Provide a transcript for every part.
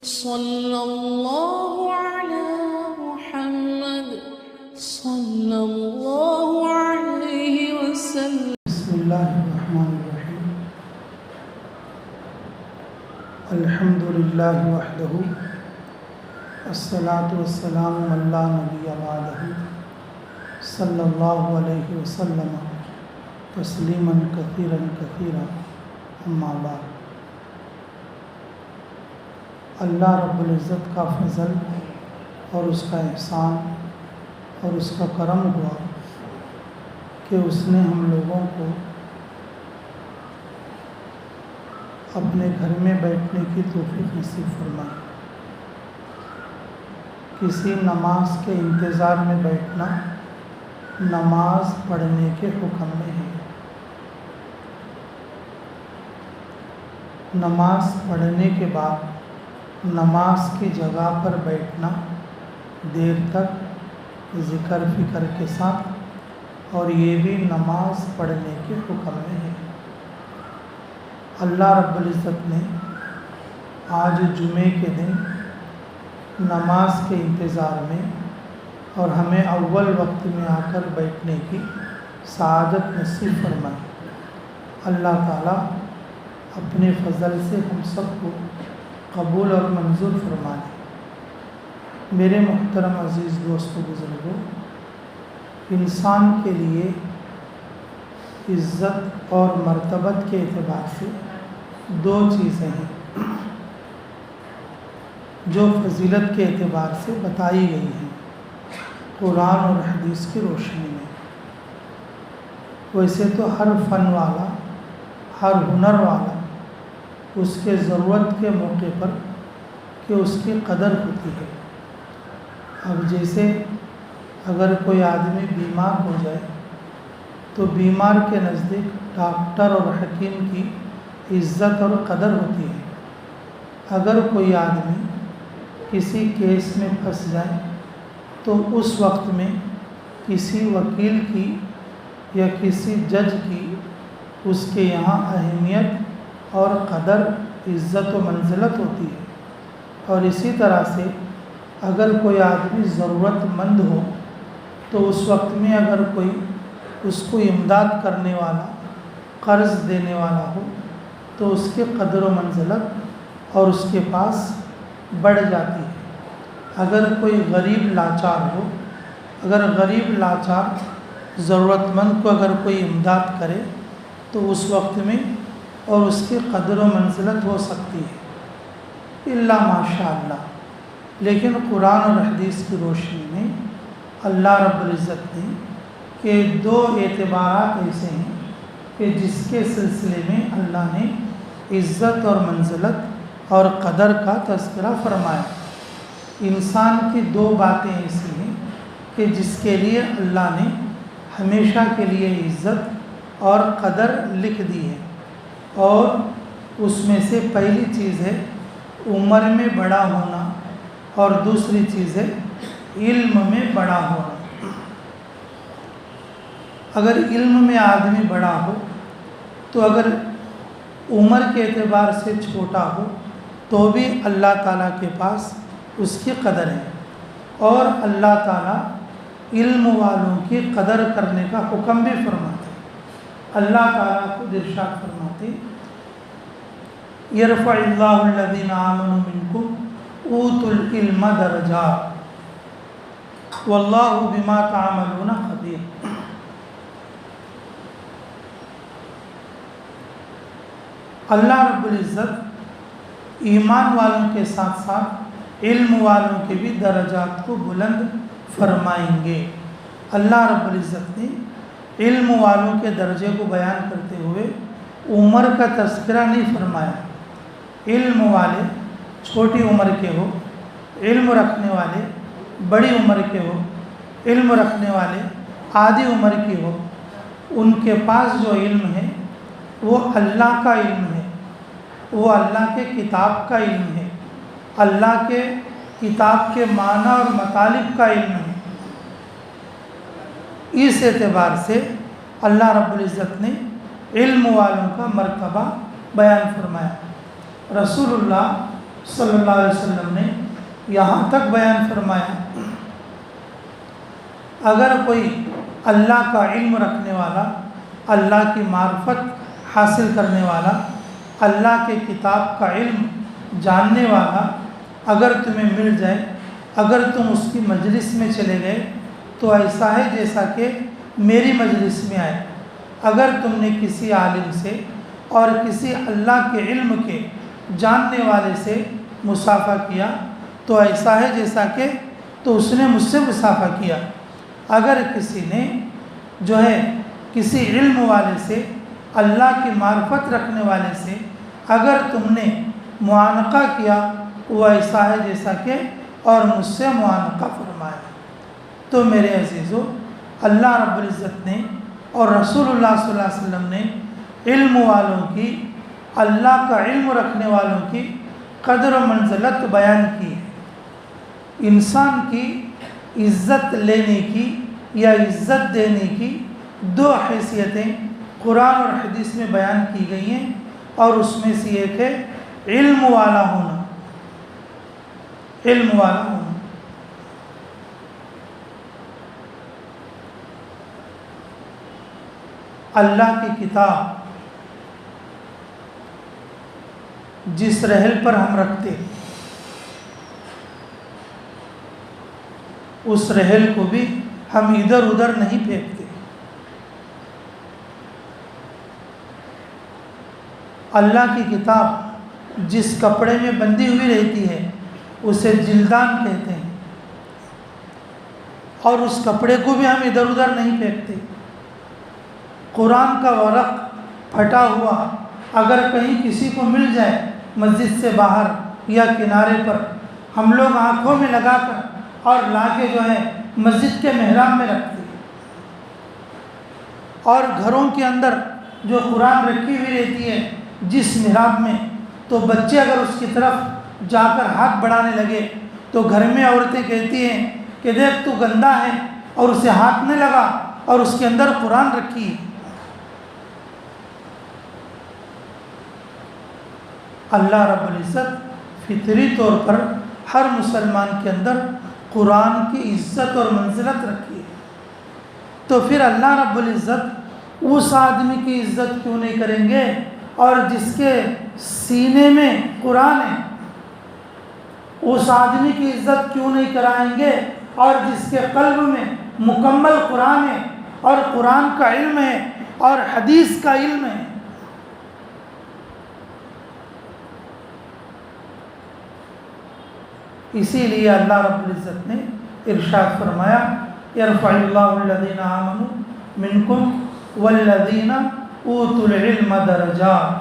صلی اللہ علی محمد صلی اللہ علیہ وسلم۔ بسم اللہ الرحمن الرحیم۔ الحمد للہ وحدہ الصلاۃ والسلام علی لا نبی بعدہ صلی اللہ علیہ وسلم تسلیما کثیرا کثیرا اما بعد۔ اللہ رب العزت کا فضل اور اس کا احسان اور اس کا کرم ہوا کہ اس نے ہم لوگوں کو اپنے گھر میں بیٹھنے کی توفیق نصیب فرمائی۔ کسی نماز کے انتظار میں بیٹھنا نماز پڑھنے کے حکم میں ہے۔ نماز پڑھنے کے بعد نماز کی جگہ پر بیٹھنا دیر تک ذکر فکر کے ساتھ، اور یہ بھی نماز پڑھنے کے حکم میں ہے۔ اللہ رب العزت نے آج جمعے کے دن نماز کے انتظار میں اور ہمیں اول وقت میں آ کر بیٹھنے کی سعادت نصیب فرمائی۔ اللہ تعالیٰ اپنے فضل سے ہم سب کو قبول اور منظور فرما لے۔ میرے محترم عزیز دوستو بزرگوں، انسان کے لیے عزت اور مرتبت کے اعتبار سے دو چیزیں ہیں جو فضیلت کے اعتبار سے بتائی گئی ہیں قرآن اور حدیث کی روشنی میں۔ ویسے تو ہر فن والا، ہر ہنر والا اس کے ضرورت کے موقع پر کہ اس کی قدر ہوتی ہے۔ اب جیسے اگر کوئی آدمی بیمار ہو جائے تو بیمار کے نزدیک ڈاکٹر اور حکیم کی عزت اور قدر ہوتی ہے۔ اگر کوئی آدمی کسی کیس میں پھنس جائے تو اس وقت میں کسی وکیل کی یا کسی جج کی اس کے یہاں اہمیت اور قدر، عزت و منزلت ہوتی ہے۔ اور اسی طرح سے اگر کوئی آدمی ضرورت مند ہو تو اس وقت میں اگر کوئی اس کو امداد کرنے والا، قرض دینے والا ہو تو اس کی قدر و منزلت اور اس کے پاس بڑھ جاتی ہے۔ اگر کوئی غریب لاچار ہو، اگر غریب لاچار ضرورت مند کو اگر کوئی امداد کرے تو اس وقت میں اور اس کی قدر و منزلت ہو سکتی ہے، الا ماشاء اللہ۔ لیکن قرآن اور حدیث کی روشنی میں اللہ رب العزت نے کہ دو اعتبارات ایسے ہیں کہ جس کے سلسلے میں اللہ نے عزت اور منزلت اور قدر کا تذکرہ فرمایا۔ انسان کی دو باتیں ایسی ہیں کہ جس کے لیے اللہ نے ہمیشہ کے لیے عزت اور قدر لکھ دی ہے، اور اس میں سے پہلی چیز ہے عمر میں بڑا ہونا اور دوسری چیز ہے علم میں بڑا ہونا۔ اگر علم میں آدمی بڑا ہو تو اگر عمر کے اعتبار سے چھوٹا ہو تو بھی اللہ تعالیٰ کے پاس اس کی قدر ہے، اور اللہ تعالیٰ علم والوں کی قدر کرنے کا حکم بھی فرماتے ہیں۔ اللہ تعالیٰ خود ارشاد فرماتے یرفع اللہ الذین آمنوا منکم اوتوا العلم درجات واللہ بما تعملون خبیر۔ اللہ رب العزت ایمان والوں کے ساتھ ساتھ علم والوں کے بھی درجات کو بلند فرمائیں گے۔ اللہ رب العزت نے علم والوں کے درجے کو بیان کرتے ہوئے عمر کا تذکرہ نہیں فرمایا۔ علم والے چھوٹی عمر کے ہو، علم رکھنے والے بڑی عمر کے ہو، علم رکھنے والے آدھی عمر کی ہو، ان کے پاس جو علم ہے وہ اللہ کا علم ہے، وہ اللہ کے کتاب کا علم ہے، اللہ کے کتاب کے معنی اور مطالب کا علم ہے۔ اس اعتبار سے اللہ رب العزت نے علم والوں کا مرتبہ بیان فرمایا۔ رسول اللہ صلی اللہ علیہ وسلم نے یہاں تک بیان فرمایا اگر کوئی اللہ کا علم رکھنے والا، اللہ کی معرفت حاصل کرنے والا، اللہ کے کتاب کا علم جاننے والا اگر تمہیں مل جائے، اگر تم اس کی مجلس میں چلے گئے تو ایسا ہے جیسا کہ میری مجلس میں آئے۔ اگر تم نے کسی عالم سے اور کسی اللہ کے علم کے جاننے والے سے مصافحہ کیا تو ایسا ہے جیسا کہ تو اس نے مجھ سے مصافحہ کیا۔ اگر کسی نے جو ہے کسی علم والے سے، اللہ کی معرفت رکھنے والے سے اگر تم نے معانقہ کیا، وہ ایسا ہے جیسا کہ اور مجھ سے معانقہ فرمایا۔ تو میرے عزیزو، اللہ رب العزت نے اور رسول اللہ صلی اللہ علیہ وسلم نے علم والوں کی، اللہ کا علم رکھنے والوں کی قدر و منزلت بیان کی ہے۔ انسان کی عزت لینے کی یا عزت دینے کی دو حیثیتیں قرآن اور حدیث میں بیان کی گئی ہیں، اور اس میں سے ایک ہے علم والا ہونا۔ علم والا ہونا، اللہ کی کتاب جس رحل پر ہم رکھتے اس رحل کو بھی ہم ادھر ادھر نہیں پھینکتے۔ اللہ کی کتاب جس کپڑے میں بندھی ہوئی رہتی ہے اسے جلدان کہتے ہیں، اور اس کپڑے کو بھی ہم ادھر ادھر نہیں پھینکتے۔ قرآن کا ورق پھٹا ہوا اگر کہیں کسی کو مل جائے مسجد سے باہر یا کنارے پر، ہم لوگ آنکھوں میں لگا کر اور لا کے جو ہے مسجد کے محراب میں رکھتے ہیں۔ اور گھروں کے اندر جو قرآن رکھی ہوئی رہتی ہے جس محراب میں، تو بچے اگر اس کی طرف جا کر ہاتھ بڑھانے لگے تو گھر میں عورتیں کہتی ہیں کہ دیکھ تو گندا ہے، اور اسے ہاتھ نہیں لگا، اور اس کے اندر قرآن رکھی ہے۔ اللہ رب العزت فطری طور پر ہر مسلمان کے اندر قرآن کی عزت اور منزلت رکھی ہے، تو پھر اللہ رب العزت اس آدمی کی عزت کیوں نہیں کریں گے اور جس کے سینے میں قرآن ہے؟ اس آدمی کی عزت کیوں نہیں کرائیں گے اور جس کے قلب میں مکمل قرآن ہے اور قرآن کا علم ہے اور حدیث کا علم ہے؟ اسی لیے اللہ رب العزت نے ارشاد فرمایا یرفع اللہ الذین آمنوا منکم والذین اوتوا العلم درجات۔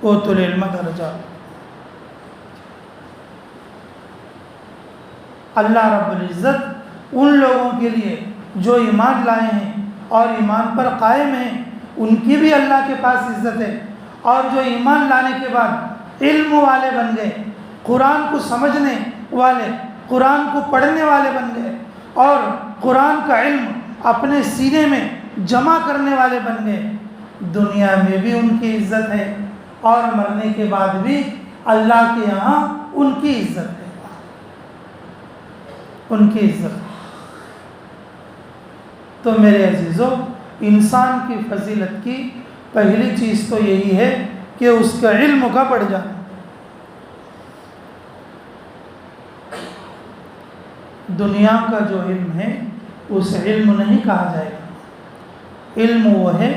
اوتوا العلم درجات، اللہ رب العزت ان لوگوں کے لیے جو ایمان لائے ہیں اور ایمان پر قائم ہیں ان کی بھی اللہ کے پاس عزت ہے، اور جو ایمان لانے کے بعد علم والے بن گئے، قرآن کو سمجھنے والے، قرآن کو پڑھنے والے بن گئے، اور قرآن کا علم اپنے سینے میں جمع کرنے والے بن گئے، دنیا میں بھی ان کی عزت ہے اور مرنے کے بعد بھی اللہ کے یہاں ان کی عزت ہے، ان کی عزت۔ تو میرے عزیزو، انسان کی فضیلت کی پہلی چیز تو یہی ہے کہ اس کا علم کا بڑھ جانا۔ دنیا کا جو علم ہے اسے علم نہیں کہا جائے گا، علم وہ ہے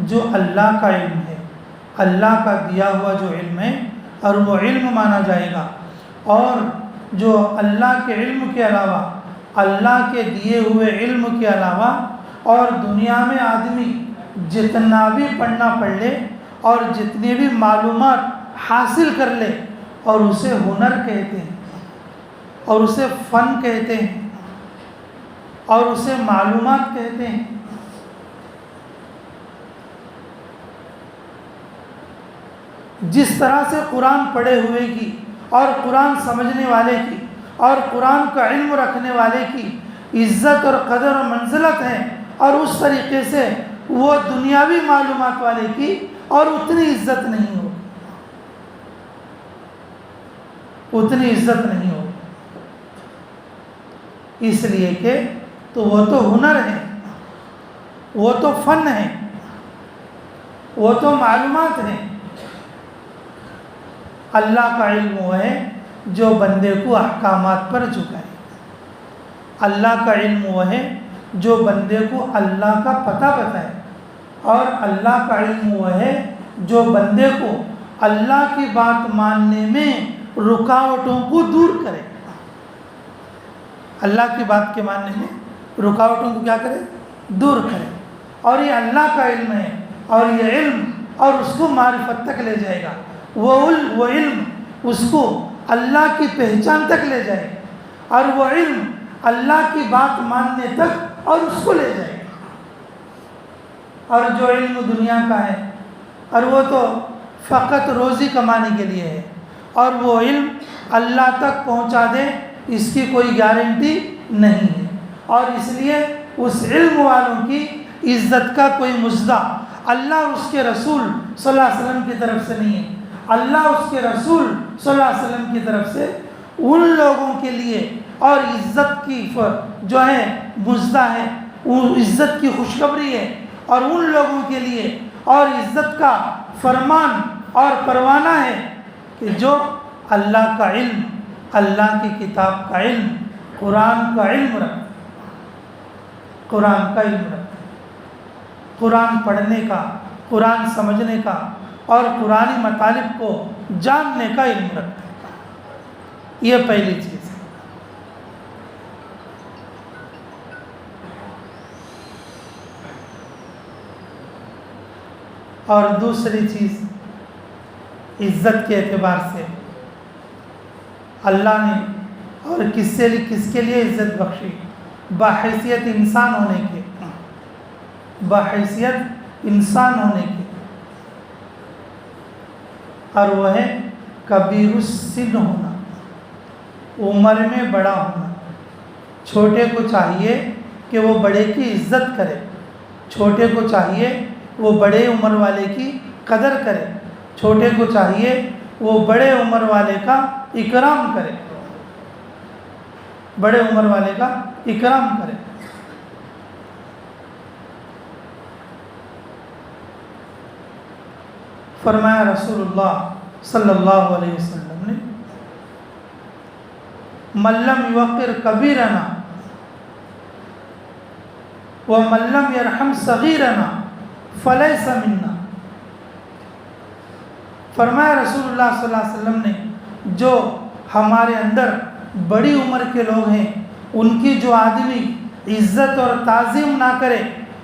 جو اللہ کا علم ہے، اللہ کا دیا ہوا جو علم ہے، اور وہ علم مانا جائے گا۔ اور جو اللہ کے علم کے علاوہ، اللہ کے دیے ہوئے علم کے علاوہ اور دنیا میں آدمی جتنا بھی پڑھنا پڑھ لے اور جتنی بھی معلومات حاصل کر لے، اور اسے ہنر کہتے ہیں اور اسے فن کہتے ہیں اور اسے معلومات کہتے ہیں، جس طرح سے قرآن پڑھے ہوئے کی اور قرآن سمجھنے والے کی اور قرآن کا علم رکھنے والے کی عزت اور قدر و منزلت ہے، اور اس طریقے سے وہ دنیاوی معلومات والے کی اور اتنی عزت نہیں ہو۔ اتنی عزت نہیں ہوگی، اس لیے کہ تو وہ تو ہنر ہے، وہ تو فن ہے، وہ تو معلومات ہیں۔ اللہ کا علم وہ ہے جو بندے کو احکامات پر جھکائے، اللہ کا علم وہ ہے جو بندے کو اللہ کا پتہ بتائے، اور اللہ کا علم وہ ہے جو بندے کو اللہ کی بات ماننے میں رکاوٹوں کو دور کرے۔ اللہ کی بات کے ماننے میں رکاوٹوں کو کیا کرے؟ دور کرے۔ اور یہ اللہ کا علم ہے، اور یہ علم اور اس کو معرفت تک لے جائے گا، وہ علم اس کو اللہ کی پہچان تک لے جائے گا، اور وہ علم اللہ کی بات ماننے تک اور اس کو لے جائے گا۔ اور جو علم دنیا کا ہے اور وہ تو فقط روزی کمانے کے لیے ہے، اور وہ علم اللہ تک پہنچا دے اس کی کوئی گارنٹی نہیں ہے، اور اس لیے اس علم والوں کی عزت کا کوئی مجدہ اللہ اور اس کے رسول صلی اللہ علیہ وسلم کی طرف سے نہیں ہے۔ اللہ اس کے رسول صلی اللہ علیہ وسلم کی طرف سے ان لوگوں کے لیے اور عزت کی جو ہے مجدہ ہے، وہ عزت کی خوشخبری ہے، اور ان لوگوں کے لیے اور عزت کا فرمان اور پروانہ ہے کہ جو اللہ کا علم، اللہ کی کتاب کا علم، قرآن کا علم رکھتے، قرآن کا علم رکھتے، قرآن پڑھنے کا، قرآن سمجھنے کا اور قرآنی مطالب کو جاننے کا علم رکھتے ہیں۔ یہ پہلی چیز ہے۔ اور دوسری چیز عزت کے اعتبار سے اللہ نے اور کس کے لیے عزت بخشی؟ بحیثیت انسان ہونے کے، بحیثیت انسان ہونے کے، اور وہ ہے کبیر السن ہونا، عمر میں بڑا ہونا۔ چھوٹے کو چاہیے کہ وہ بڑے کی عزت کرے، چھوٹے کو چاہیے وہ بڑے عمر والے کی قدر کرے، چھوٹے کو چاہیے وہ بڑے عمر والے کا اکرام کرے، بڑے عمر والے کا اکرام کرے۔ فرمایا رسول اللہ صلی اللہ علیہ وسلم نے، من لم یوقر کبیرنا ومن لم یرحم صغیرنا فلیس منا۔ فرمایا رسول اللہ صلی اللہ علیہ وسلم نے، جو ہمارے اندر بڑی عمر کے لوگ ہیں ان کی جو آدمی عزت اور تعظیم نہ کرے،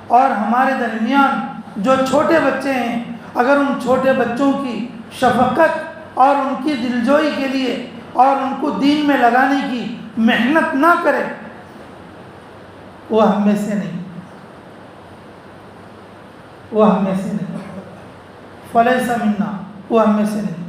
اور ہمارے درمیان جو چھوٹے بچے ہیں اگر ان چھوٹے بچوں کی شفقت اور ان کی دلجوئی کے لیے اور ان کو دین میں لگانے کی محنت نہ کرے، وہ ہم میں سے نہیں، وہ ہم میں سے نہیں، فلیس منا، وہ ہم میں سے نہیں۔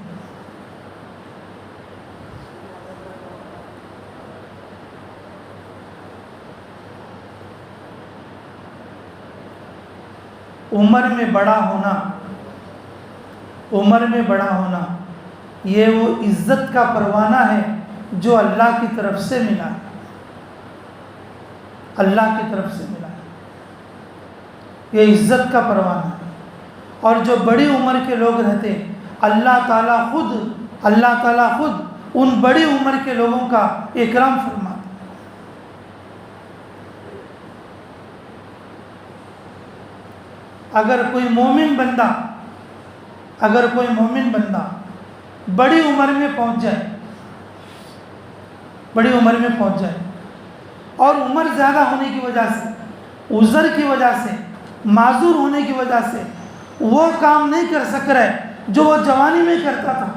عمر میں بڑا ہونا، عمر میں بڑا ہونا یہ وہ عزت کا پروانہ ہے جو اللہ کی طرف سے ملا ہے، اللہ کی طرف سے ملا ہے، یہ عزت کا پروانہ ہے۔ اور جو بڑی عمر کے لوگ رہتے، اللہ تعالیٰ خود ان بڑی عمر کے لوگوں کا اکرام فرماتا۔ اگر کوئی مومن بندہ بڑی عمر میں پہنچ جائے اور عمر زیادہ ہونے کی وجہ سے، عذر کی وجہ سے، معذور ہونے کی وجہ سے وہ کام نہیں کر سک رہے جو وہ جوانی میں کرتا تھا،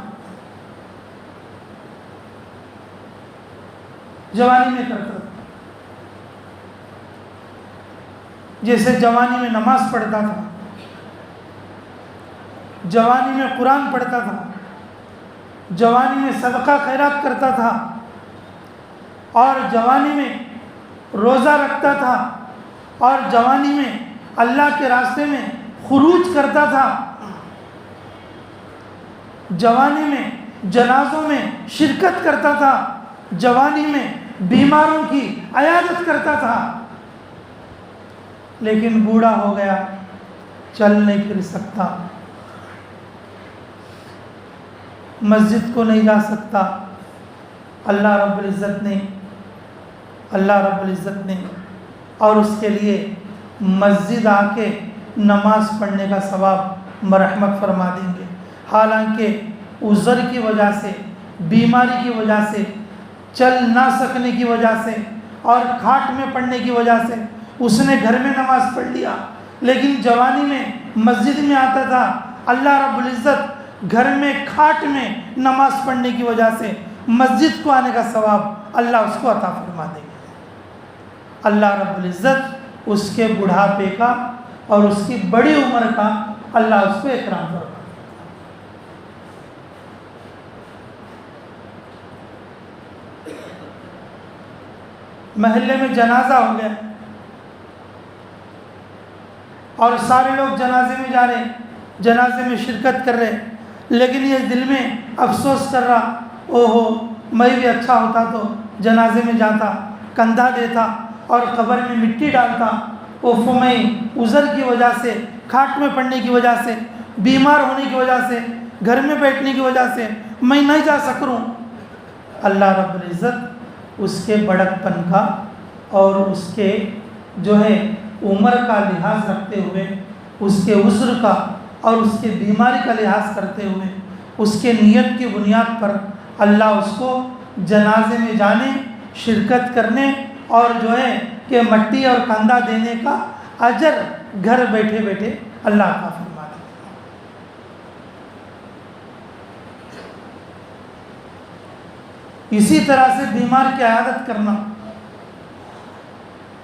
جیسے جوانی میں نماز پڑھتا تھا، جوانی میں قرآن پڑھتا تھا، جوانی میں صدقہ خیرات کرتا تھا، اور جوانی میں روزہ رکھتا تھا، اور جوانی میں اللہ کے راستے میں خروج کرتا تھا، جوانی میں جنازوں میں شرکت کرتا تھا، جوانی میں بیماروں کی عیادت کرتا تھا، لیکن بوڑھا ہو گیا، چل نہیں پھر سکتا، مسجد کو نہیں جا سکتا۔ اللہ رب العزت نے اور اس کے لیے مسجد آ کے نماز پڑھنے کا ثواب مرحمت فرما دیں گے۔ حالانکہ عذر کی وجہ سے، بیماری کی وجہ سے، چل نہ سکنے کی وجہ سے اور کھاٹ میں پڑنے کی وجہ سے اس نے گھر میں نماز پڑھ لیا، لیکن جوانی میں مسجد میں آتا تھا۔ اللہ رب العزت گھر میں کھاٹ میں نماز پڑھنے کی وجہ سے مسجد کو آنے کا ثواب اللہ اس کو عطا فرما دے گا۔ اللہ رب العزت اس کے بڑھاپے کا اور اس کی بڑی عمر کا اللہ اس کو اکرام فرما دے گا۔ محلے میں جنازہ ہو گیا اور سارے لوگ جنازے میں جا رہے، جنازے میں شرکت کر رہے، لیکن یہ دل میں افسوس کر رہا، اوہو میں بھی اچھا ہوتا تو جنازے میں جاتا، کندھا دیتا اور قبر میں مٹی ڈالتا، اوفو میں عذر کی وجہ سے، کھاٹ میں پڑنے کی وجہ سے، بیمار ہونے کی وجہ سے، گھر میں بیٹھنے کی وجہ سے میں نہیں جا سکوں۔ اللہ رب العزت اس کے بڑکپن کا اور اس کے عمر کا لحاظ رکھتے ہوئے، اس کے عذر کا اور اس کے بیماری کا لحاظ کرتے ہوئے، اس کے نیت کی بنیاد پر اللہ اس کو جنازے میں جانے، شرکت کرنے اور کہ مٹی اور کندھا دینے کا اجر گھر بیٹھے بیٹھے اللہ عطا فرما دے۔ اسی طرح سے بیمار کی عیادت کرنا،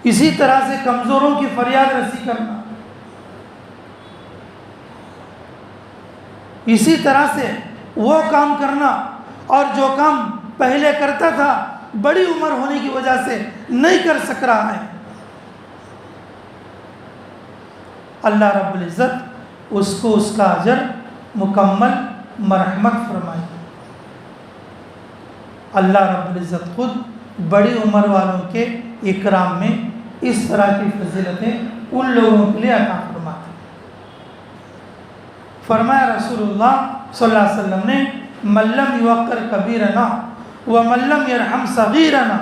اسی طرح سے کمزوروں کی فریاد رسی کرنا، اسی طرح سے وہ کام کرنا اور جو کام پہلے کرتا تھا بڑی عمر ہونے کی وجہ سے نہیں کر سک رہا ہے، اللہ رب العزت اس کو اس کا اجر مکمل مرحمت فرمائے۔ اللہ رب العزت خود بڑی عمر والوں کے اکرام میں اس طرح کی فضیلتیں ان لوگوں کے لیے عطا فرماتے ہیں۔ فرمایا رسول اللہ صلی اللہ علیہ وسلم نے، من لم یوقر کبیرنا ومن لم یرحم صغیرنا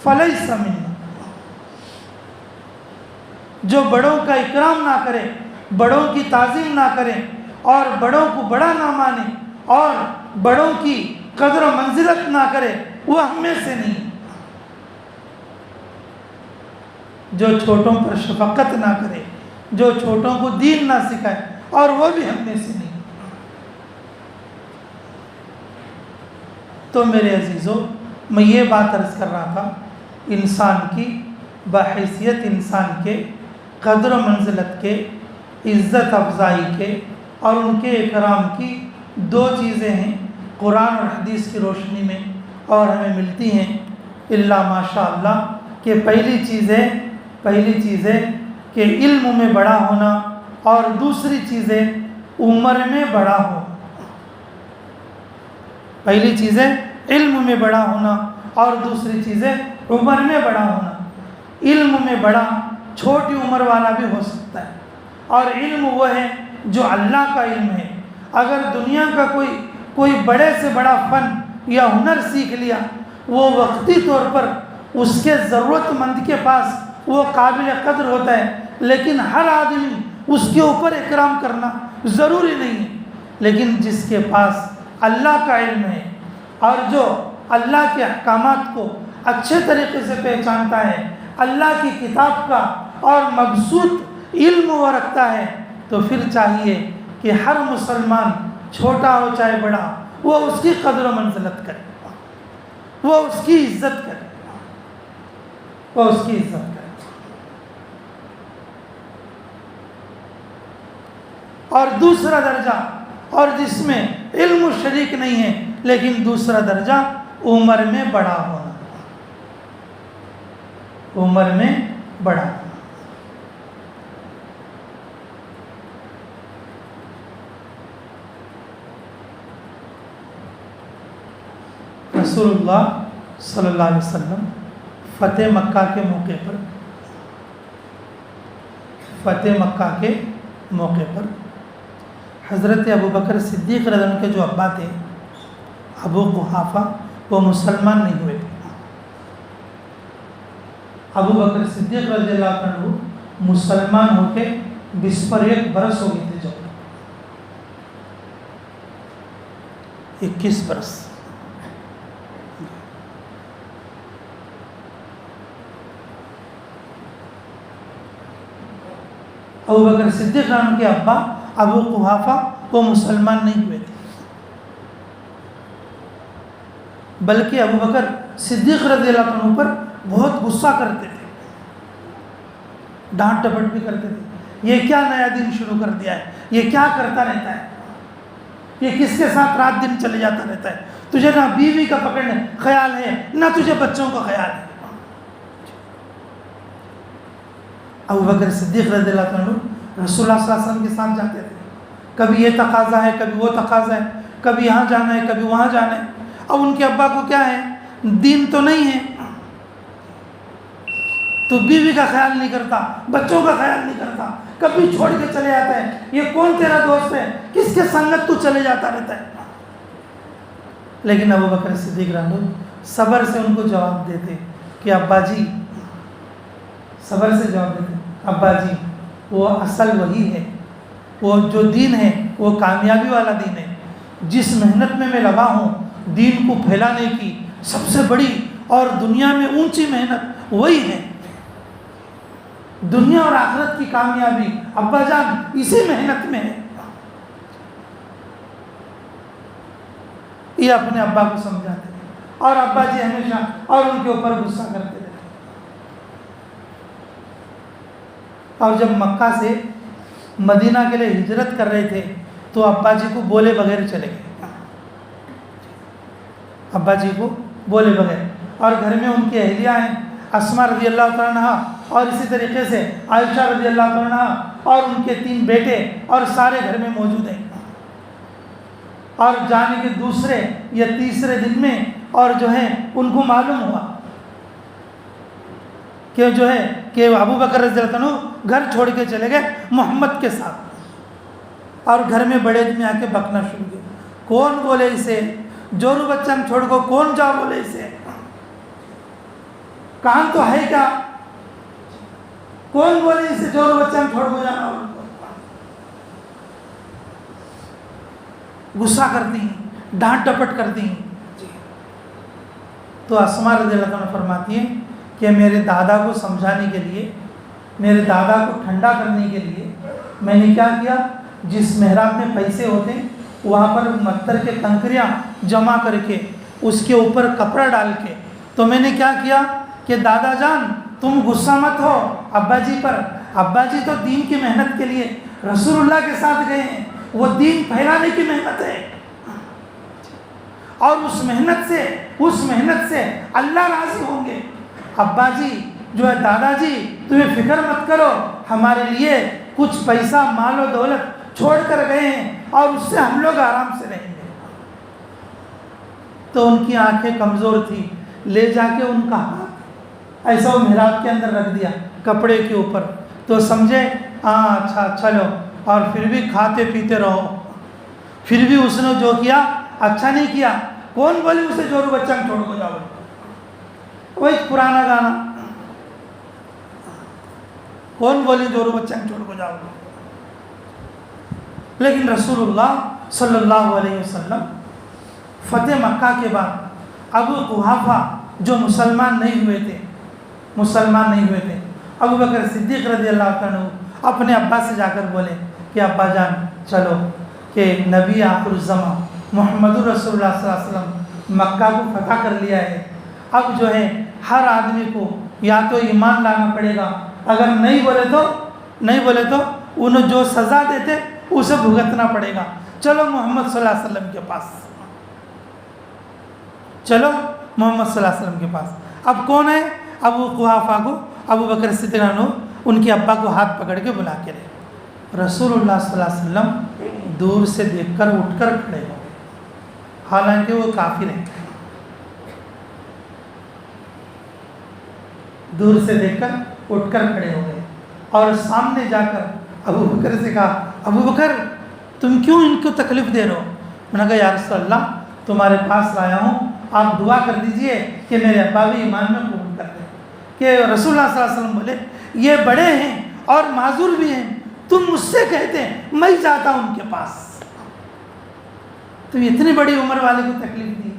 فلیس منا۔ جو بڑوں کا اکرام نہ کرے، بڑوں کی تعظیم نہ کرے اور بڑوں کو بڑا نہ مانے اور بڑوں کی قدر و منزلت نہ کرے، وہ ہم میں سے نہیں۔ جو چھوٹوں پر شفقت نہ کرے، جو چھوٹوں کو دین نہ سکھائے، اور وہ بھی ہم میں سے نہیں۔ تو میرے عزیزوں، میں یہ بات عرض کر رہا تھا، انسان کی بحیثیت انسان کے قدر و منزلت کے، عزت افزائی کے اور ان کے اکرام کی دو چیزیں ہیں قرآن اور حدیث کی روشنی میں اور ہمیں ملتی ہیں، الا ماشاء اللہ، کہ پہلی چیز ہے کہ علم میں بڑا ہونا اور دوسری چیز ہے عمر میں بڑا ہونا۔ پہلی چیز ہے علم میں بڑا ہونا اور دوسری چیز ہے عمر میں بڑا ہونا۔ علم میں بڑا چھوٹی عمر والا بھی ہو سکتا ہے، اور علم وہ ہے جو اللہ کا علم ہے۔ اگر دنیا کا کوئی بڑے سے بڑا فن یا ہنر سیکھ لیا، وہ وقتی طور پر اس کے ضرورت مند کے پاس وہ قابل قدر ہوتا ہے، لیکن ہر آدمی اس کے اوپر اکرام کرنا ضروری نہیں ہے۔ لیکن جس کے پاس اللہ کا علم ہے اور جو اللہ کے احکامات کو اچھے طریقے سے پہچانتا ہے، اللہ کی کتاب کا اور مبسوط علم وہ رکھتا ہے، تو پھر چاہیے کہ ہر مسلمان چھوٹا ہو چاہے بڑا، وہ اس کی قدر و منزلت کرے، وہ اس کی عزت کرے، وہ اس کی عزت کرے۔ اور دوسرا درجہ، اور جس میں علم شریک نہیں ہے، لیکن دوسرا درجہ عمر میں بڑا ہونا، عمر میں بڑا ہونا۔ رسول اللہ صلی اللہ علیہ وسلم فتح مکہ کے موقع پر حضرت ابوبکر صدیق رضی اللہ عنہ کے جو ابا تھے ابو قحافہ، وہ مسلمان نہیں ہوئے تھے۔ ابوبکر صدیق رضی اللہ عنہ مسلمان ہو کے 20 پر 1 برس ہو گئے تھے، جب 21 برس۔ ابوبکر صدیق رضی اللہ عنہ کے ابا ابو قحافہ وہ مسلمان نہیں ہوئے تھے، بلکہ ابوبکر صدیق رضی اللہ عنہ پر بہت غصہ کرتے تھے، ڈانٹ ڈپٹ بھی کرتے تھے۔ یہ کیا نیا دن شروع کر دیا ہے، یہ کیا کرتا رہتا ہے، یہ کس کے ساتھ رات دن چلے جاتا رہتا ہے، تجھے نہ بیوی کا پکڑنے خیال ہے نہ تجھے بچوں کا خیال ہے۔ ابوبکر صدیق رضی اللہ عنہ رسول اللہ صلی اللہ علیہ وسلم کے ساتھ جاتے تھے، کبھی یہ تقاضا ہے کبھی وہ تقاضا ہے، کبھی یہاں جانا ہے کبھی وہاں جانا ہے۔ اب ان کے ابا کو کیا ہے، دین تو نہیں ہے، تو بیوی کا خیال نہیں کرتا، بچوں کا خیال نہیں کرتا، کبھی چھوڑ کے چلے جاتا ہے۔ یہ کون تیرا دوست ہے، کس کے سنگت تو چلے جاتا رہتا ہے۔ لیکن ابوبکر صدیق رضی اللہ عنہ صبر سے ان کو جواب دیتے کہ ابا جی، صبر سے جواب دیتے ابا جی، وہ اصل وہی ہے، وہ جو دین ہے وہ کامیابی والا دین ہے۔ جس محنت میں لگا ہوں دین کو پھیلانے کی، سب سے بڑی اور دنیا میں اونچی محنت وہی ہے۔ دنیا اور آخرت کی کامیابی ابا جان اسی محنت میں ہے۔ یہ اپنے ابا کو سمجھاتے ہیں، اور ابا جی ہمیشہ اور ان کے اوپر غصہ کرتے رہتے۔ اور جب مکہ سے مدینہ کے لیے ہجرت کر رہے تھے تو ابا جی کو بولے بغیر چلے گئے، ابا جی کو بولے بغیر۔ اور گھر میں ان کی اہلیہ ہیں اسما رضی اللہ تعالیٰ عنہ، اور اسی طریقے سے عائشہ رضی اللہ تعالیٰ عنہ، اور ان کے 3 بیٹے، اور سارے گھر میں موجود ہیں۔ اور جانے کے دوسرے یا تیسرے دن میں اور جو ہے ان کو معلوم ہوا کہ جو ہے کہ ابوبکر رضی اللہ عنہ گھر چھوڑ کے چلے گئے محمد کے ساتھ، اور گھر میں بڑے آدمی آ کے بکنا شروع کیا، کون بولے اسے جورو بچن چھوڑ کو، کون جا بولے اسے، کان تو ہے کیا، کون بولے اسے جورو بچن چھوڑ کو جانا۔ غصہ کرتی ہیں، ڈانٹ ڈپٹ کرتی ہیں۔ تو اسما رضی اللہ عنہ فرماتی ہیں کہ میرے دادا کو سمجھانے کے لیے، میرے دادا کو ٹھنڈا کرنے کے لیے میں نے کیا کیا، جس محراب میں پیسے ہوتے ہیں وہاں پر متر کے کنکریاں جمع کر کے اس کے اوپر کپڑا ڈال کے، تو میں نے کیا کیا کہ دادا جان تم غصہ مت ہو ابا جی پر، ابا جی تو دین کی محنت کے لیے رسول اللہ کے ساتھ گئے ہیں، وہ دین پھیلانے کی محنت ہے، اور اس محنت سے اللہ راضی ہوں گے۔ ابا جی جو ہے دادا جی تمہیں فکر مت کرو، ہمارے لیے کچھ پیسہ مال و دولت چھوڑ کر گئے ہیں اور اس سے ہم لوگ آرام سے رہیں گے۔ تو ان کی آنکھیں کمزور تھی، لے جا کے ان کا ہاتھ ایسا وہ محراب کے اندر رکھ دیا کپڑے کے اوپر، تو سمجھے ہاں اچھا چلو، اور پھر بھی کھاتے پیتے رہو۔ پھر بھی اس نے جو کیا اچھا نہیں کیا، کون بولے اسے جورو بچن چھوڑ کو جاؤ، وہی پرانا گانا، کون بولے جورو بچن چھوڑ کو جاؤ۔ لیکن رسول اللہ صلی اللہ علیہ وسلم فتح مکہ کے بعد ابو قحافہ جو مسلمان نہیں ہوئے تھے، ابوبکر صدیق رضی اللہ عنہ اپنے ابا سے جا کر بولے کہ ابا جان چلو کہ نبی آخر الزمان محمد رسول اللہ صلی اللہ علیہ وسلم مکہ کو فتح کر لیا ہے، اب جو ہے ہر آدمی کو یا تو ایمان لانا پڑے گا، اگر نہیں بولے تو انہیں جو سزا دیتے اسے بھگتنا پڑے گا، چلو محمد صلی اللہ علیہ وسلم کے پاس، چلو محمد صلی اللہ علیہ وسلم کے پاس۔ اب کون ہے، ابو قحافہ کو ابوبکر صدیق عنہ ان کے ابا کو ہاتھ پکڑ کے بلا کے رہے، رسول اللہ صلی اللہ علیہ وسلم دور سے دیکھ کر اٹھ کر کھڑے ہو گئے، حالانکہ وہ کافر ہیں، دور سے دیکھ کر اٹھ کر کھڑے ہو گئے اور سامنے جا کر ابو بکر سے کہا ابو بکر تم کیوں ان کو تکلیف دے رہے ہو؟ میں نے کہا یا رسول اللہ تمہارے پاس لایا ہوں، آپ دعا کر دیجئے کہ میرے ابا بھی ایمان میں قبول کر دیں۔ کہ رسول اللہ صلی اللہ علیہ وسلم بولے یہ بڑے ہیں اور معذور بھی ہیں، تم مجھ سے کہتے ہیں میں جاتا ہوں ان کے پاس، تم اتنی بڑی عمر والے کو تکلیف دی،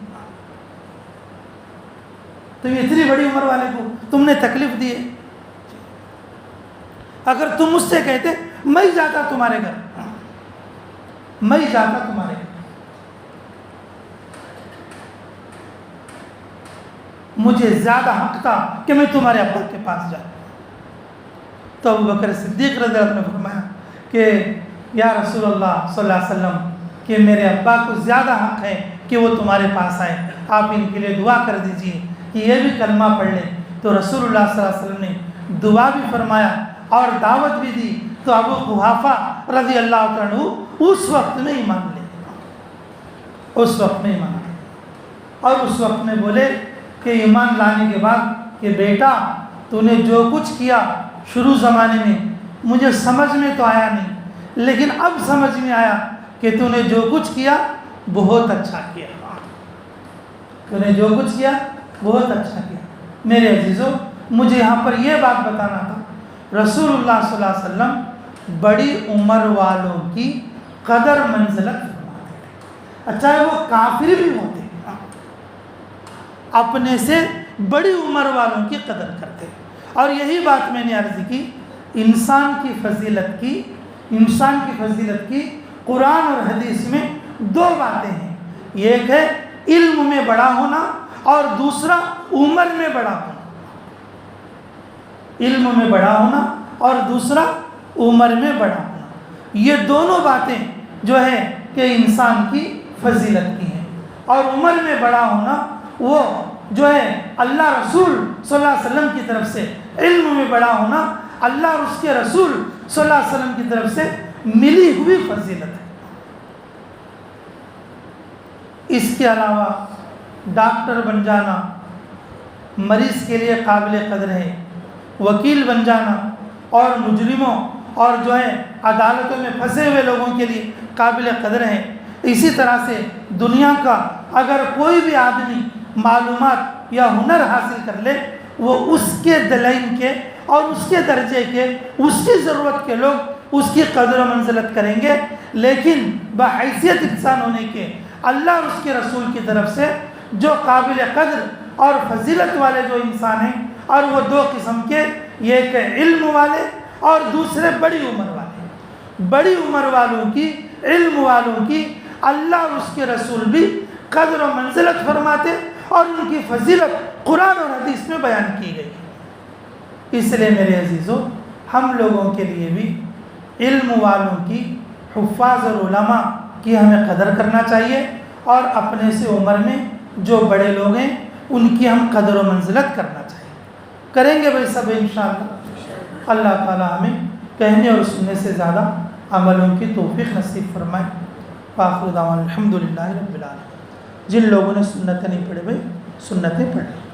تم اتنی بڑی عمر والے کو تم نے تکلیف دی ہے، اگر تم مجھ سے کہتے میں جاتا تمہارے گھر، میں جاتا تمہارے گھر، مجھے زیادہ حق تھا کہ میں تمہارے ابا کے پاس جاؤں۔ تو ابو بکر صدیق رضی اللہ عنہ نے فرمایا کہ یا رسول اللہ صلی اللہ علیہ وسلم کہ میرے ابا کو زیادہ حق ہے کہ وہ تمہارے پاس آئے، آپ ان کے لیے دعا کر دیجئے کہ یہ بھی کلمہ پڑھ لیں۔ تو رسول اللہ صلی اللہ علیہ وسلم نے دعا بھی فرمایا اور دعوت بھی دی، تو ابو قحافہ رضی اللہ عنہ اس وقت میں ایمان لے، اس وقت میں ایمان لے، اور اس وقت میں بولے کہ ایمان لانے کے بعد کہ بیٹا تو نے جو کچھ کیا شروع زمانے میں مجھے سمجھ میں تو آیا نہیں، لیکن اب سمجھ میں آیا کہ تو نے جو کچھ کیا بہت اچھا کیا، تو نے جو کچھ کیا بہت اچھا کیا۔ میرے عزیزوں مجھے یہاں پر یہ بات بتانا تھا، رسول اللہ صلی اللہ علیہ وسلم بڑی عمر والوں کی قدر منزلت فرماتے ہیں، چاہے وہ کافر بھی ہوتے ہیں، اپنے سے بڑی عمر والوں کی قدر کرتے ہیں۔ اور یہی بات میں نے عرض کی، انسان کی فضیلت کی قرآن اور حدیث میں دو باتیں ہیں، ایک ہے علم میں بڑا ہونا اور دوسرا عمر میں بڑا ہونا، علم میں بڑا ہونا اور دوسرا عمر میں بڑا ہونا، یہ دونوں باتیں جو ہے کہ انسان کی فضیلت کی ہیں۔ اور عمر میں بڑا ہونا وہ جو ہے اللہ رسول صلی اللہ علیہ وسلم کی طرف سے، علم میں بڑا ہونا اللہ اور اس کے رسول صلی اللہ علیہ وسلم کی طرف سے ملی ہوئی فضیلت ہے۔ اس کے علاوہ ڈاکٹر بن جانا مریض کے لیے قابل قدر ہے، وکیل بن جانا اور مجرموں اور جو ہے عدالتوں میں پھنسے ہوئے لوگوں کے لیے قابل قدر ہے۔ اسی طرح سے دنیا کا اگر کوئی بھی آدمی معلومات یا ہنر حاصل کر لے، وہ اس کے دلائل کے اور اس کے درجے کے، اس کی ضرورت کے لوگ اس کی قدر و منزلت کریں گے، لیکن بحیثیت انسان ہونے کے اللہ اور اس کے رسول کی طرف سے جو قابل قدر اور فضیلت والے جو انسان ہیں، اور وہ دو قسم کے، ایک علم والے اور دوسرے بڑی عمر والے۔ بڑی عمر والوں کی، علم والوں کی اللہ اور اس کے رسول بھی قدر و منزلت فرماتے اور ان کی فضیلت قرآن اور حدیث میں بیان کی گئی۔ اس لیے میرے عزیزوں ہم لوگوں کے لیے بھی علم والوں کی، حفاظ اور علماء کی ہمیں قدر کرنا چاہیے، اور اپنے سے عمر میں جو بڑے لوگ ہیں ان کی ہم قدر و منزلت کرنا چاہیے۔ کریں گے بھائی سب انشاءاللہ۔ اللہ تعالی ہمیں کہنے اور سننے سے زیادہ عملوں کی توفیق نصیب فرمائے۔ وآخر دعوانا الحمدللہ رب العالمین۔ جن لوگوں نے سنتیں نہیں پڑھی بھائی سنتیں پڑھ لیں۔